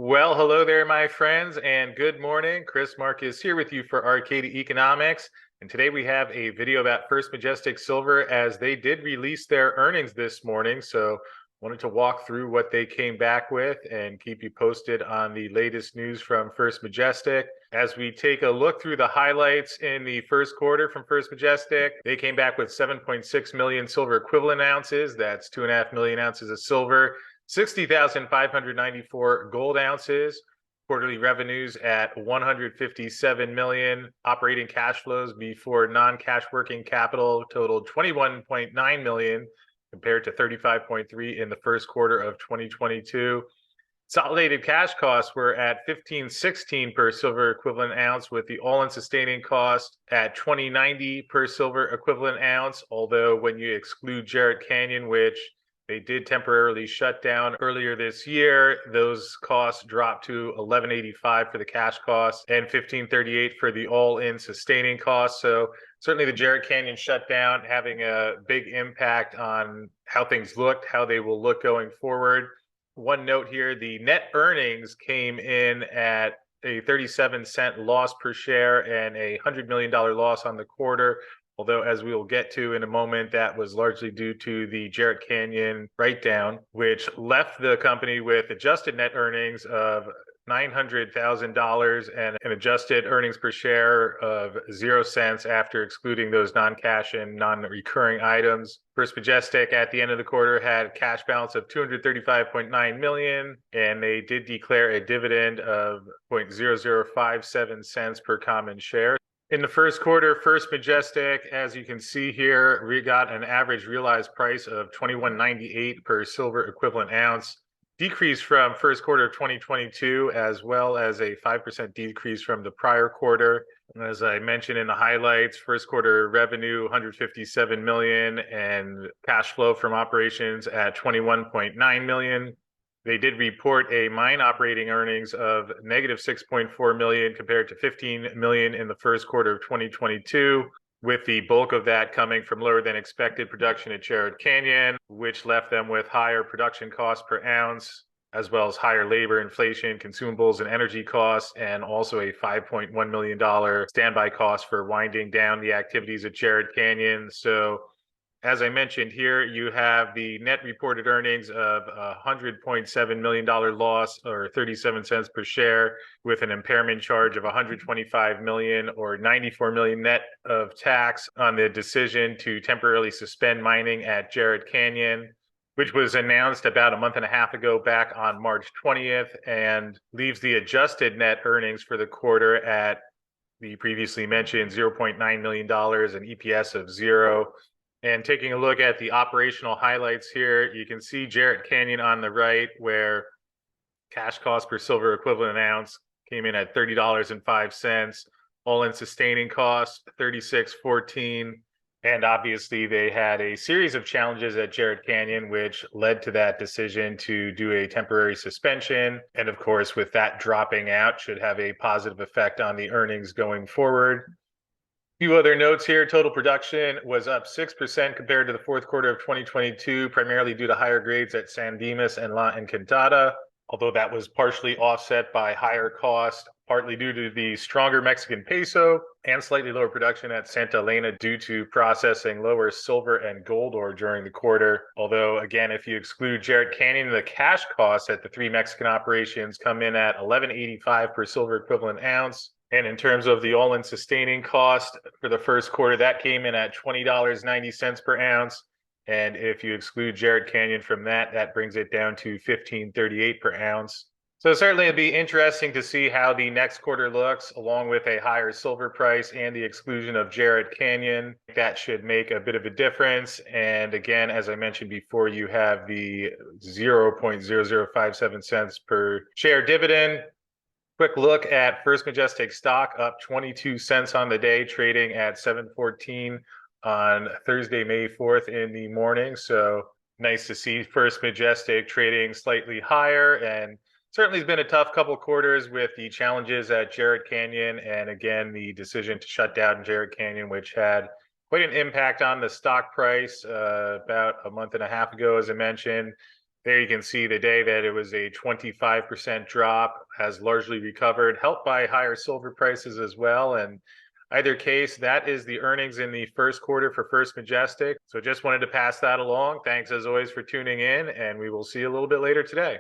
Well, hello there, my friends, and good morning. Chris Marcus here with you for Arcadia Economics. And today we have a video about First Majestic Silver as they did release their earnings this morning. So wanted to walk through what they came back with and keep you posted on the latest news from First Majestic. As we take a look through the highlights in the first quarter from First Majestic, they came back with 7.6 million silver equivalent ounces. That's 2.5 million ounces of silver. 60,594 gold ounces, quarterly revenues at 157 million, operating cash flows before non-cash working capital totaled 21.9 million compared to 35.3 in the first quarter of 2022. Consolidated cash costs were at 15.16 per silver equivalent ounce, with the all-in sustaining cost at 20.90 per silver equivalent ounce, although when you exclude Jerritt Canyon, which they did temporarily shut down earlier this year, those costs dropped to 11.85 for the cash costs and 15.38 for the all-in sustaining costs. So certainly the Jerritt Canyon shutdown having a big impact on how things looked, how they will look going forward. One note here, the net earnings came in at a 37-cent loss per share and a $100 million loss on the quarter. Although, as we will get to in a moment, that was largely due to the Jerritt Canyon write-down, which left the company with adjusted net earnings of $900,000 and an adjusted earnings per share of 0 cents after excluding those non-cash and non-recurring items. First Majestic at the end of the quarter had a cash balance of $235.9 million, and they did declare a dividend of 0.0057 cents per common share. In the first quarter, First Majestic, as you can see here, we got an average realized price of $21.98 per silver equivalent ounce, decrease from first quarter of 2022, as well as a 5% decrease from the prior quarter. As I mentioned in the highlights, first quarter revenue, 157 million, and cash flow from operations at 21.9 million. They did report a mine operating earnings of negative 6.4 million compared to 15 million in the first quarter of 2022, with the bulk of that coming from lower than expected production at Jerritt Canyon, which left them with higher production costs per ounce, as well as higher labor, inflation, consumables, and energy costs, and also a $5.1 million standby cost for winding down the activities at Jerritt Canyon. So as I mentioned here, you have the net reported earnings of a $100.7 million loss, or 37 cents per share, with an impairment charge of 125 million or 94 million net of tax on the decision to temporarily suspend mining at Jerritt Canyon, which was announced about a month and a half ago back on March 20th, and leaves the adjusted net earnings for the quarter at the previously mentioned $0.9 million and EPS of 0. And taking a look at the operational highlights here, you can see Jerritt Canyon on the right, where cash cost per silver equivalent ounce came in at $30.05, all-in sustaining cost $36.14. And obviously they had a series of challenges at Jerritt Canyon, which led to that decision to do a temporary suspension. And of course, with that dropping out, should have a positive effect on the earnings going forward. Few other notes here. Total production was up 6% compared to the fourth quarter of 2022, primarily due to higher grades at San Dimas and La Encantada, although that was partially offset by higher cost, partly due to the stronger Mexican peso and slightly lower production at Santa Elena due to processing lower silver and gold ore during the quarter. Although, again, if you exclude Jerritt Canyon, the cash costs at the three Mexican operations come in at $11.85 per silver equivalent ounce. And in terms of the all-in sustaining cost for the first quarter, that came in at $20.90 per ounce. And if you exclude Jerritt Canyon from that, that brings it down to $15.38 per ounce. So certainly it'd be interesting to see how the next quarter looks, along with a higher silver price and the exclusion of Jerritt Canyon. That should make a bit of a difference. And again, as I mentioned before, you have the 0.0057 cents per share dividend. Quick look at First Majestic stock, up 22 cents on the day, trading at 7:14 on Thursday, May 4th in the morning. So nice to see First Majestic trading slightly higher, and certainly has been a tough couple quarters with the challenges at Jerritt Canyon, and again, the decision to shut down Jerritt Canyon, which had quite an impact on the stock price about a month and a half ago, as I mentioned. There you can see the day that it was a 25% drop, has largely recovered, helped by higher silver prices as well. And either case, that is the earnings in the first quarter for First Majestic. So just wanted to pass that along. Thanks as always for tuning in, and we will see you a little bit later today.